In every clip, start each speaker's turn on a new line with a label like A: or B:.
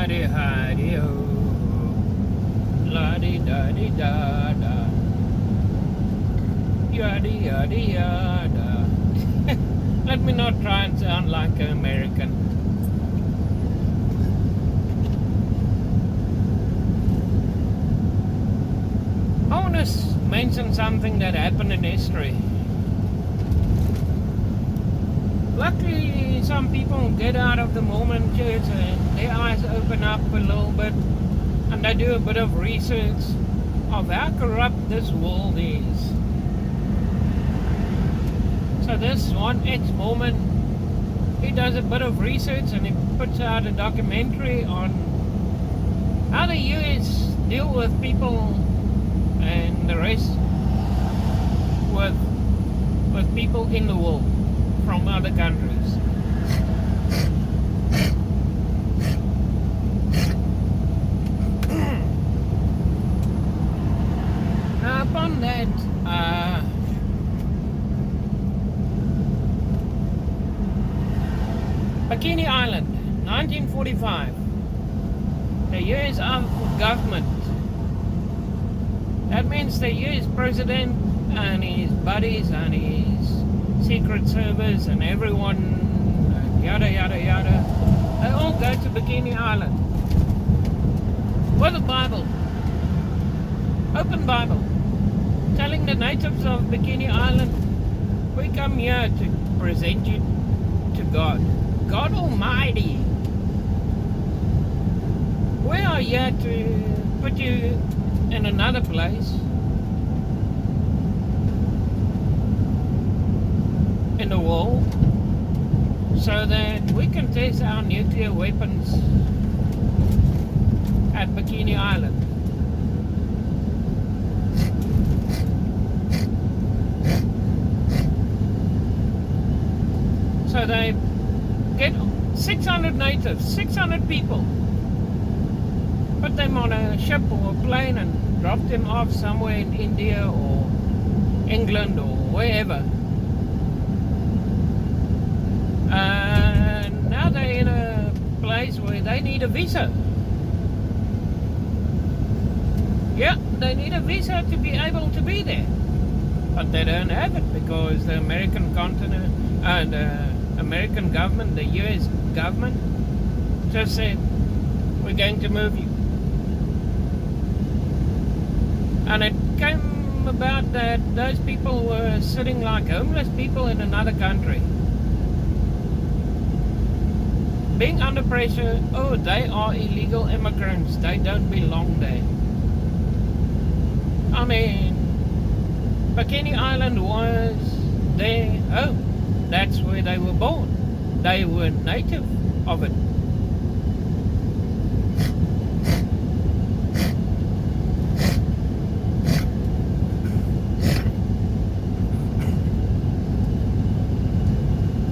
A: Howdy, howdy, ho. La di da di da da. Yada yada yada. Let me not try and sound like an American. I want to mention something that happened in history. Luckily, some people get out of the Mormon church and their eyes open up a little bit, and they do a bit of research of how corrupt this world is. So this one ex-Mormon, he does a bit of research and he puts out a documentary on how the US deal with people and the rest with people in the world from other countries. Now upon that, Bikini Island, 1945. The US government. That means the US president and his buddies and his Secret Service and everyone, yada yada yada, they all go to Bikini Island with a Bible, open Bible, telling the natives of Bikini Island, we come here to present you to God. God Almighty. We are here to put you in another place, in the world, so that we can test our nuclear weapons at Bikini Island. So they get 600 natives, 600 people, put them on a ship or a plane and drop them off somewhere in India or England or wherever. And now they're in a place where they need a visa. Yeah, they need a visa to be able to be there. But they don't have it because the American continent and American government, the US government, just said, we're going to move you. And it came about that those people were sitting like homeless people in another country, being under pressure. Oh, they are illegal immigrants, they don't belong there. I mean, Bikini Island was their home. That's where they were born. They were native of it.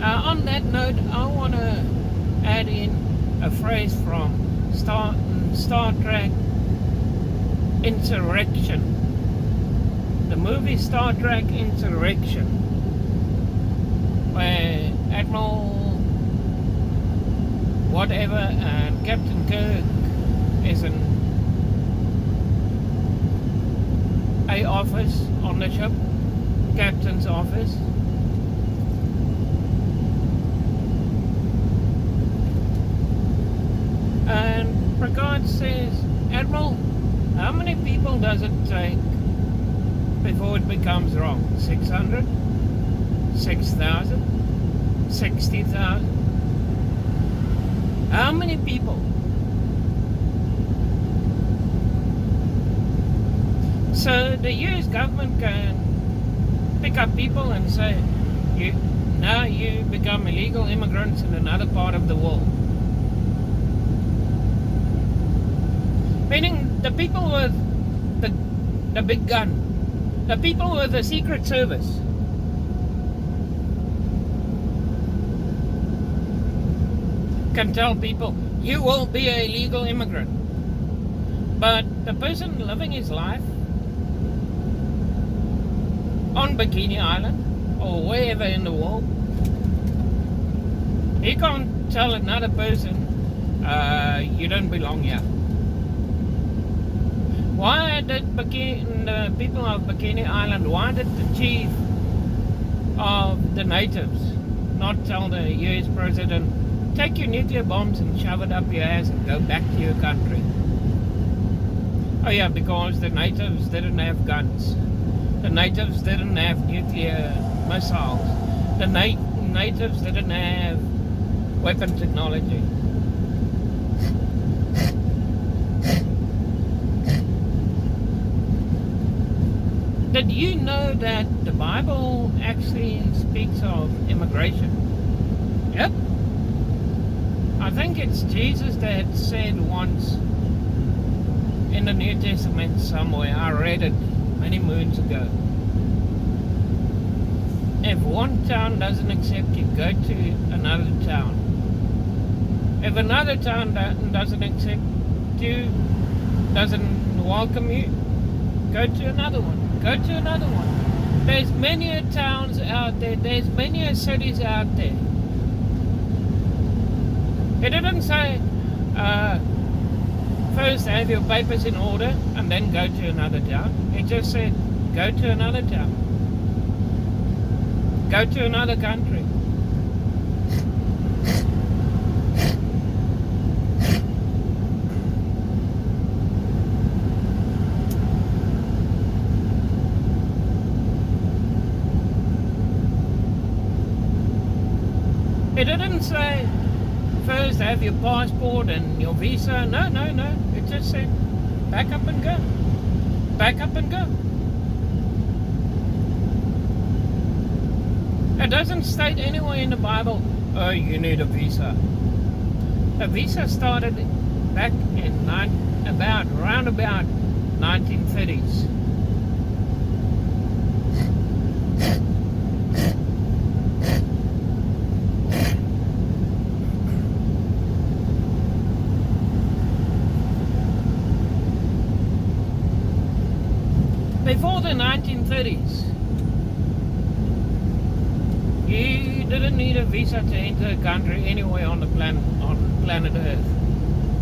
A: On that note, I want to add in a phrase from Star Trek Insurrection. The movie Star Trek Insurrection, where Admiral whatever and Captain Kirk is in a office on the ship, captain's office. And Picard says, Admiral, how many people does it take before it becomes wrong? 600? 6,000? 60,000? How many people? So the US government can pick up people and say, now you become illegal immigrants in another part of the world. Meaning the people with the big gun, the people with the Secret Service, can tell people, you will be a legal immigrant. But the person living his life on Bikini Island or wherever in the world, he can't tell another person, you don't belong here. Why did the people of Bikini Island, why did the chief of the natives not tell the US president, take your nuclear bombs and shove it up your ass and go back to your country? Oh yeah, because the natives didn't have guns. The natives didn't have nuclear missiles. The natives didn't have weapon technology. Did you know that the Bible actually speaks of immigration? Yep. I think it's Jesus that said once in the New Testament somewhere, I read it many moons ago. If one town doesn't accept you, go to another town. If another town doesn't accept you, doesn't welcome you, go to another one. Go to another one. There's many towns out there. There's many cities out there. It didn't say first have your papers in order and then go to another town. It just said go to another town. Go to another country. It didn't say first have your passport and your visa. No. It just said back up and go. Back up and go. It doesn't state anywhere in the Bible, oh, you need a visa. A visa started back in around about 1930s. Before the 1930s, you didn't need a visa to enter a country anywhere on the planet Earth.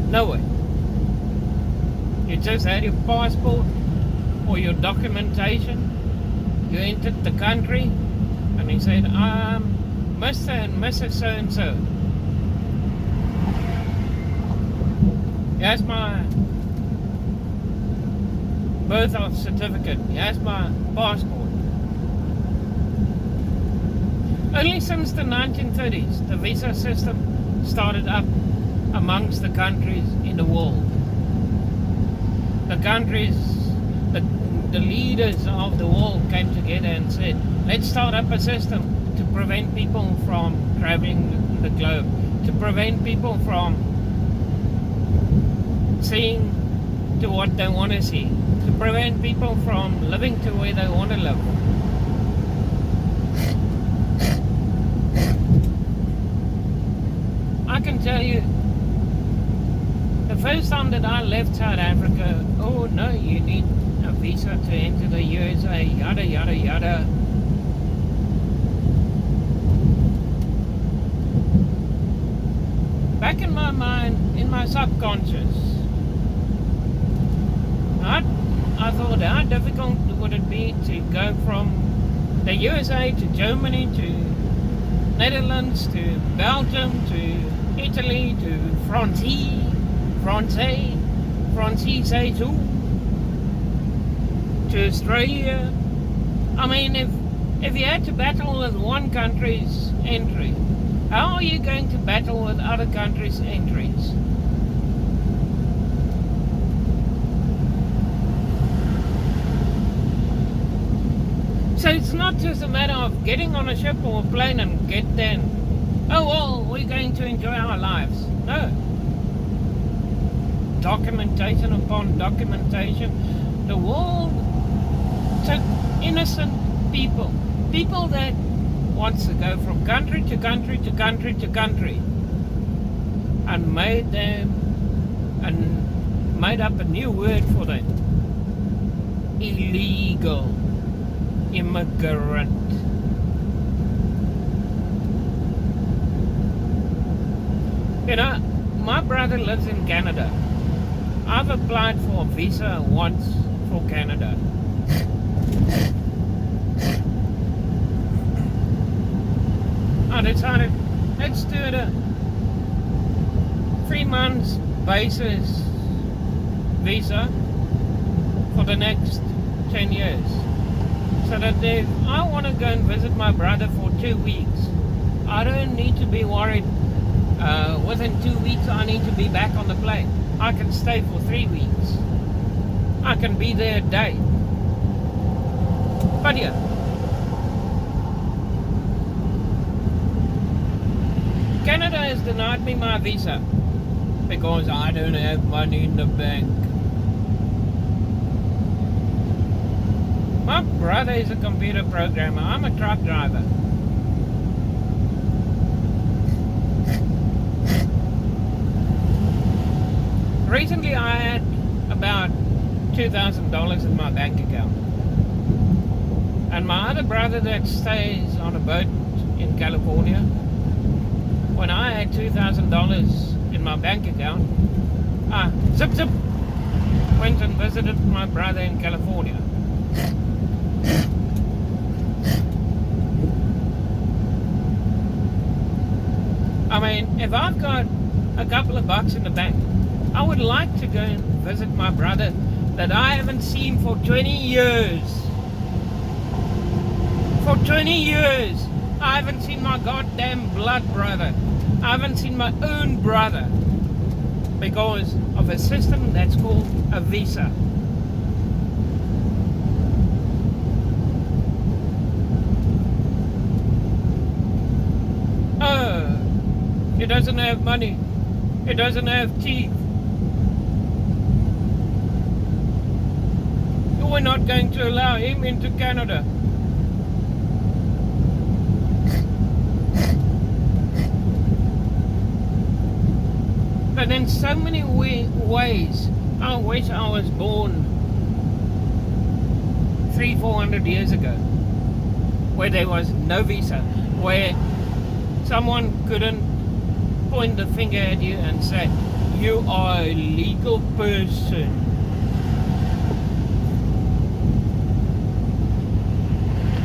A: Nowhere. You just had your passport or your documentation. You entered the country and he said, Mr. and Mrs. So-and-so. Here's my birth certificate. Here's my passport. Only since the 1930s, the visa system started up amongst the countries in the world. The countries, the leaders of the world came together and said, let's start up a system to prevent people from traveling the globe, to prevent people from seeing to what they want to see, to prevent people from living to where they want to live. I can tell you, the first time that I left South Africa, oh no, you need a visa to enter the USA, yada yada yada. Back in my mind, in my subconscious, I thought, how difficult would it be to go from the USA to Germany to Netherlands to Belgium to Italy to Francais too, to Australia. I mean, if you had to battle with one country's entry, how are you going to battle with other countries' entries? So it's not just a matter of getting on a ship or a plane and get there. Oh well, we're going to enjoy our lives. No. Documentation upon documentation. The world took innocent people that wants to go from country to country to country to country, and made up a new word for them: illegal immigrant. You know, my brother lives in Canada. I've applied for a visa once for Canada. I decided, let's do it a 3 months basis visa for the next 10 years. So that if I want to go and visit my brother for 2 weeks, I don't need to be worried. Within 2 weeks, I need to be back on the plane. I can stay for 3 weeks. I can be there a day. But yeah. Canada has denied me my visa because I don't have money in the bank. My brother is a computer programmer. I'm a truck driver. Recently I had about $2,000 in my bank account. And my other brother that stays on a boat in California, when I had $2,000 in my bank account, zip, went and visited my brother in California. I mean, if I've got a couple of bucks in the bank, I would like to go and visit my brother that I haven't seen for 20 years. For 20 years, I haven't seen my goddamn blood brother. I haven't seen my own brother because of a system that's called a visa. He doesn't have money. He doesn't have teeth. We're not going to allow him into Canada. But in so many ways, I wish I was born 300-400 years ago, where there was no visa, where someone couldn't point the finger at you and say, you are a legal person.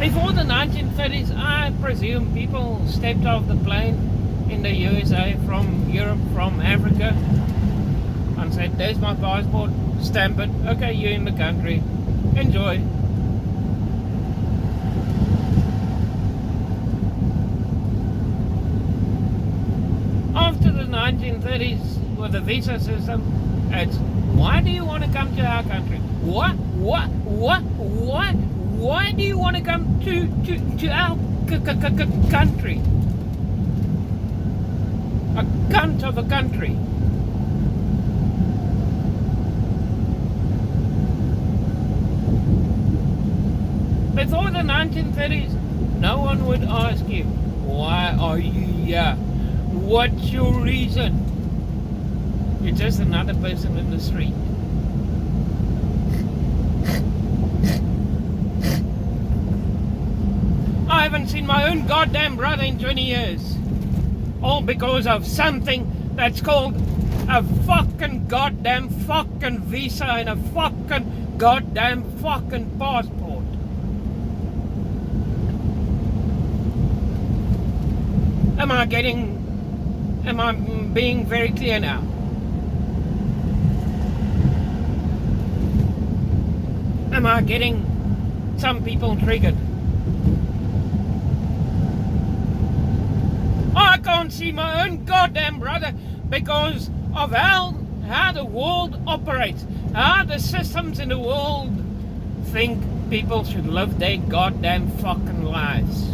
A: Before the 1930s, I presume people stepped off the plane in the USA from Europe, from Africa, and said, there's my passport, stamp it, okay, you're in the country, enjoy. After the 1930s, with the visa system, it's, why do you want to come to our country? What? Why do you want to come to our country? A cunt of a country. Before the 1930s, no one would ask you, why are you here? What's your reason? You're just another person in the street. I haven't seen my own goddamn brother in 20 years. All because of something that's called a fucking goddamn fucking visa and a fucking goddamn fucking passport. Am I being very clear now? Am I getting some people triggered? I can't see my own goddamn brother because of how the world operates, how the systems in the world think people should live their goddamn fucking lives.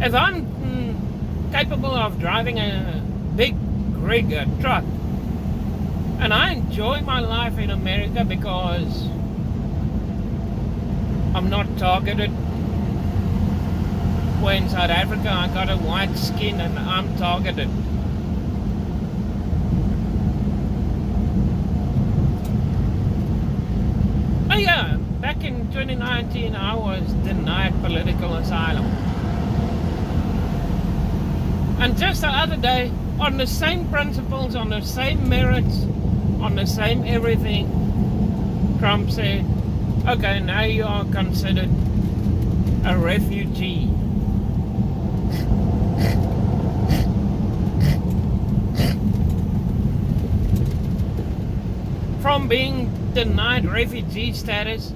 A: If I'm capable of driving a big rig, a truck, and I enjoy my life in America because I'm not targeted. Where in South Africa I got a white skin and I'm targeted. Oh yeah, back back in 2019, I was denied political asylum. And just the other day, on the same principles, on the same merits, on the same everything, Trump said, okay, now you are considered a refugee. From being denied refugee status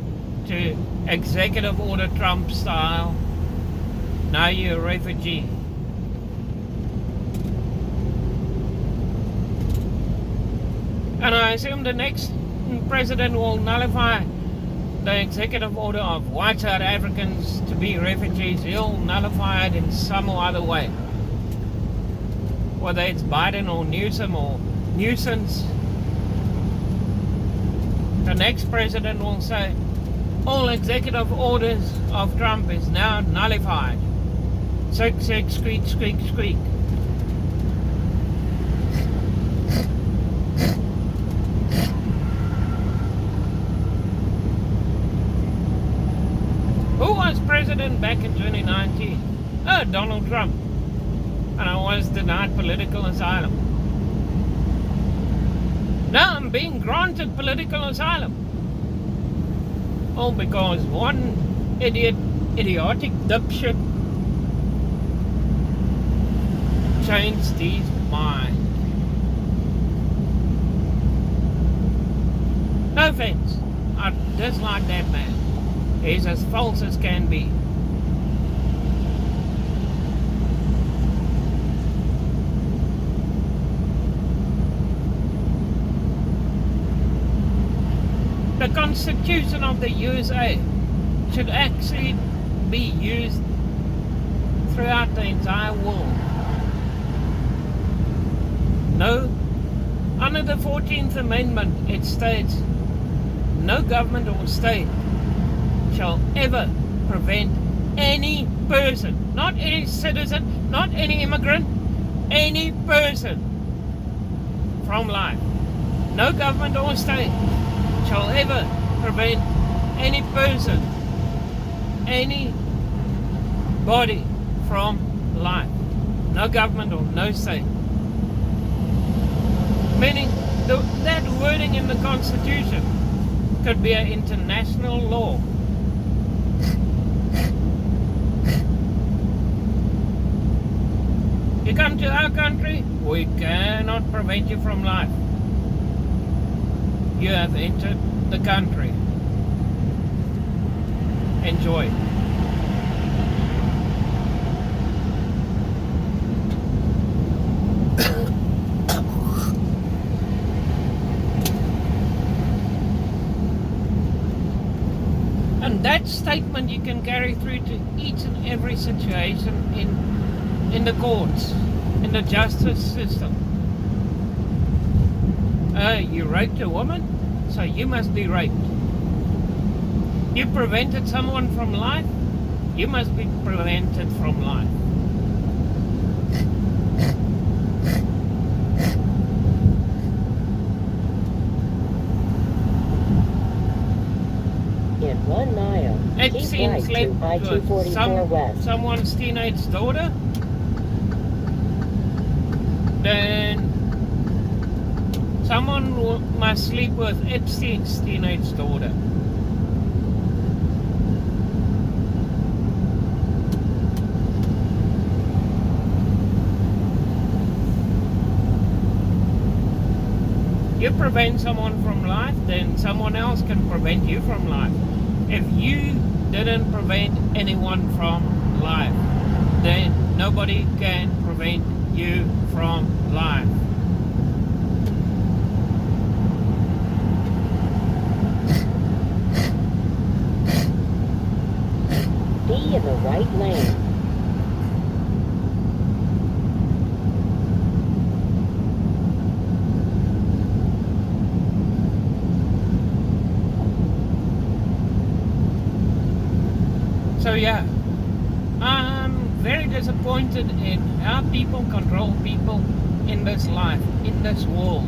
A: to executive order Trump style, now you're a refugee. And I assume the next president will nullify the executive order of white South Africans to be refugees. He'll nullify it in some or other way. Whether it's Biden or Newsom or nuisance. The next president will say, all executive orders of Trump is now nullified. Squeak, squeak, squeak, squeak. Who was president back in 2019? Oh, Donald Trump. And I was denied political asylum. Now I'm being granted political asylum. All because one idiotic dipshit changed his mind. No offense, I dislike that man. He's as false as can be. The Constitution of the USA should actually be used throughout the entire world. No, under the 14th Amendment it states, no government or state shall ever prevent any person, not any citizen, not any immigrant, any person from life. No government or state shall ever prevent any person, any body from life. No government or no state. Meaning that wording in the Constitution could be an international law. You come to our country, we cannot prevent you from life. You have entered the country. Enjoy. And that statement you can carry through to each and every situation in the courts, in the justice system. You raped a woman, so you must be raped. You prevented someone from life, you must be prevented from life.
B: In 1 mile,
A: It
B: keep
A: seems
B: right
A: like
B: to I-244 west.
A: someone's teenage daughter, then someone must sleep with Epstein's teenage daughter. You prevent someone from life, then someone else can prevent you from life. If you didn't prevent anyone from life, then nobody can prevent you from life.
B: Be in the right lane.
A: So yeah, I'm very disappointed in how people control people in this life, in this world.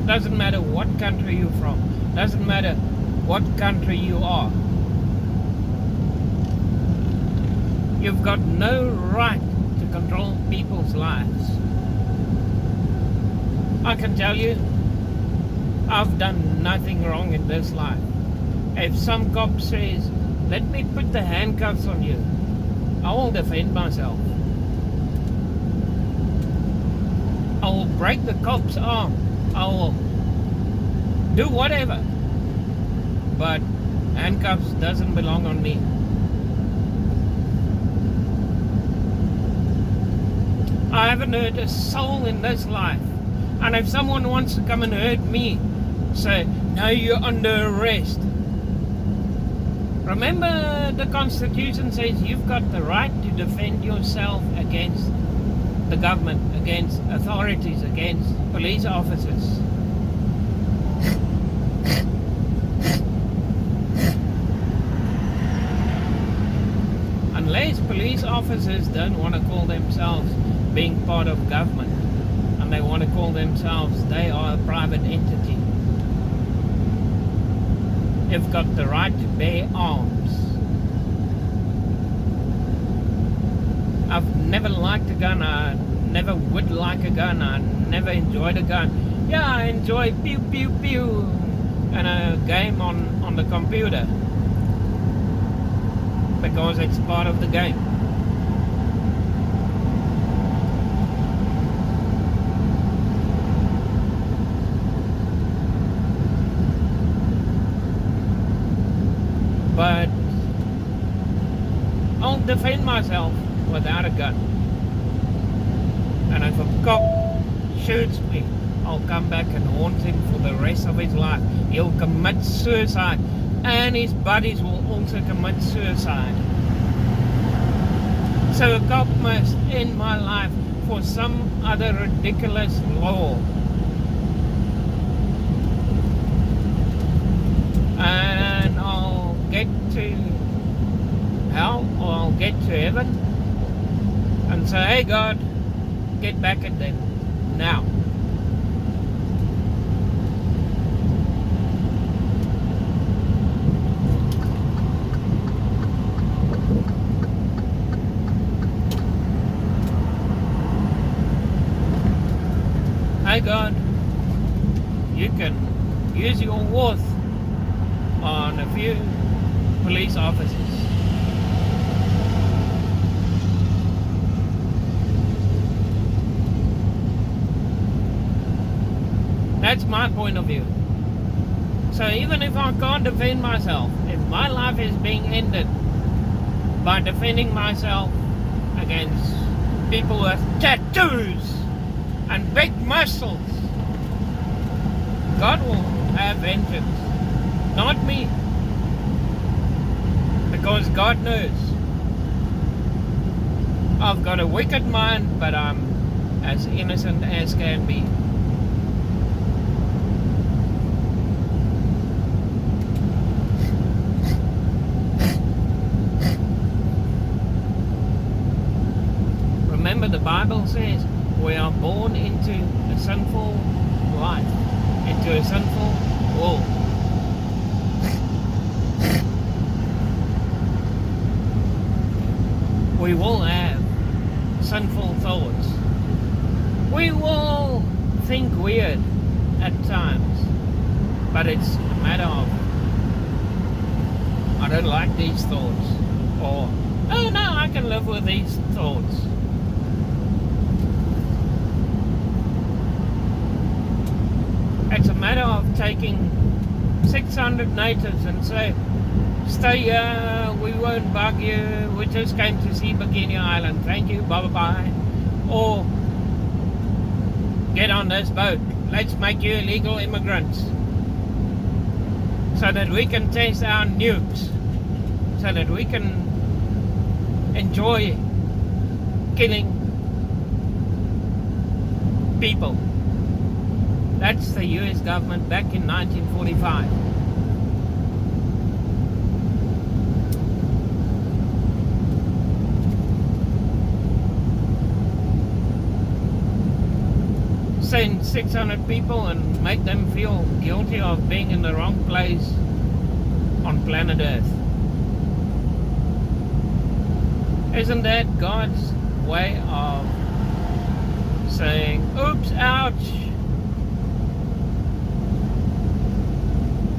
A: Doesn't matter what country you're from. Doesn't matter what country you are. You've got no right to control people's lives. I can tell you, I've done nothing wrong in this life. If some cop says, let me put the handcuffs on you, I will defend myself. I will break the cop's arm. I will do whatever. But handcuffs doesn't belong on me. I haven't hurt a soul in this life. And if someone wants to come and hurt me, say, no, you're under arrest. Remember, the Constitution says you've got the right to defend yourself against the government, against authorities, against police officers. Unless police officers don't want to call themselves being part of government, and they want to call themselves, they are a private entity. You've got the right to bear arms. I've never liked a gun. I never would like a gun. I never enjoyed a gun. Yeah, I enjoy pew pew pew and a game on the computer because it's part of the game. But I'll defend myself without a gun. And if a cop shoots me, I'll come back and haunt him for the rest of his life. He'll commit suicide, and his buddies will also commit suicide. So a cop must end my life for some other ridiculous law. And I'll get to hell, or I'll get to heaven and say, hey God, get back at them now. Hey God, you can use your worth on a few police officers. That's my point of view. So even if I can't defend myself, if my life is being ended by defending myself against people with tattoos and big muscles, God will have vengeance, not me. Because God knows I've got a wicked mind, but I'm as innocent as can be. Remember, the Bible says we are born into a sinful life, into a sinful world. We will have sinful thoughts. We will think weird at times, but it's a matter of, I don't like these thoughts, or, oh no, I can live with these thoughts. It's a matter of taking 600 natives and say, stay here, we won't bug you, we just came to see Bikini Island, thank you, bye-bye. Or, get on this boat, let's make you illegal immigrants, so that we can test our nukes, so that we can enjoy killing people. That's the US government back in 1945. Send 600 people and make them feel guilty of being in the wrong place on planet Earth. Isn't that God's way of saying, oops, ouch,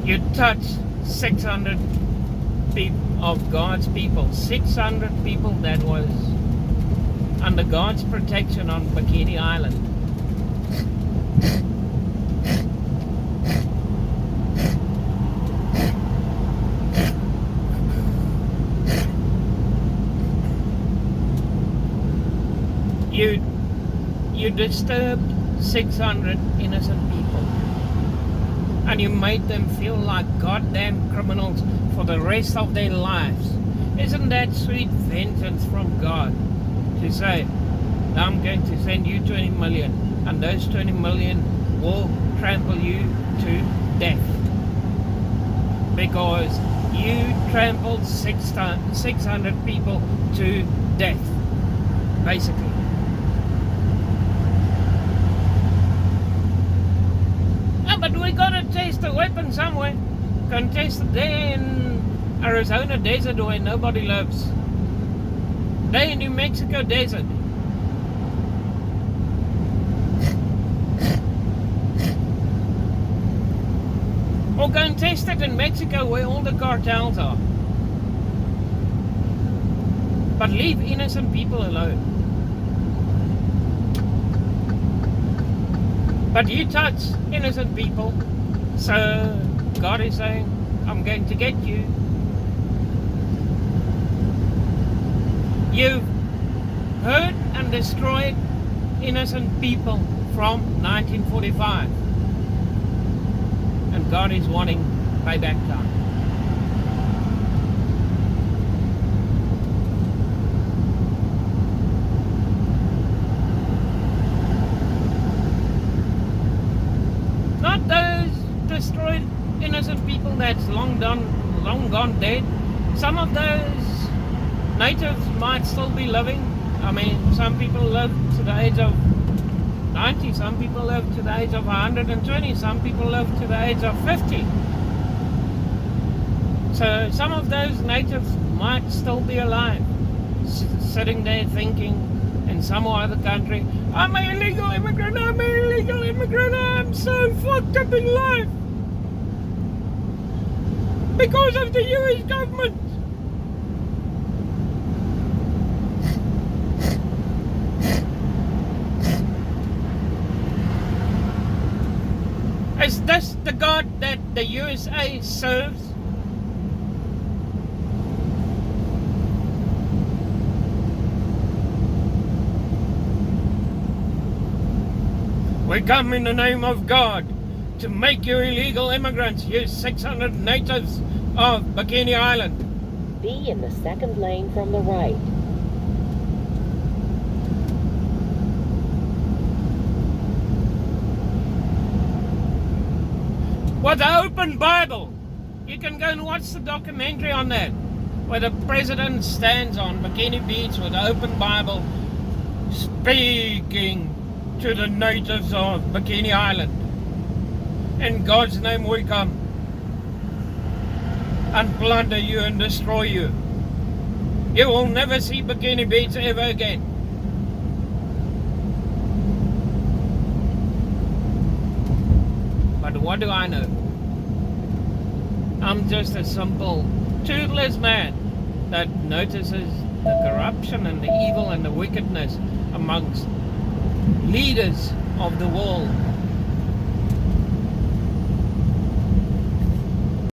A: you touched 600 of God's people, 600 people that was under God's protection on Bikini Island. You disturbed 600 innocent people, and you made them feel like goddamn criminals for the rest of their lives. Isn't that sweet vengeance from God to say, I'm going to send you 20 million, and those 20 million will trample you to death because you trampled 600 people to death, basically. But we gotta test the weapon somewhere. Can test it there in Arizona desert where nobody lives. There in New Mexico desert. Or go and test it in Mexico where all the cartels are. But leave innocent people alone. But you touch innocent people, so God is saying, I'm going to get you. You've hurt and destroyed innocent people from 1945. And God is wanting payback time. Not those destroyed innocent people that's long gone dead. Some of those natives might still be living. I mean, some people live to the age of 90, some people live to the age of 120, some people live to the age of 50. So some of those natives might still be alive, sitting there thinking in some other country, I'm an illegal immigrant, I'm so fucked up in life because of the US government. Is this the God that the USA serves? We come in the name of God to make you illegal immigrants, you 600 natives of Bikini Island.
B: Be in the second lane from the right.
A: With the open Bible. You can go and watch the documentary on that, where the president stands on Bikini Beach with the open Bible speaking to the natives of Bikini Island. In God's name we come and plunder you and destroy you. You will never see Bikini Beach ever again. But what do I know? I'm just a simple, toothless man that notices the corruption and the evil and the wickedness amongst leaders of the world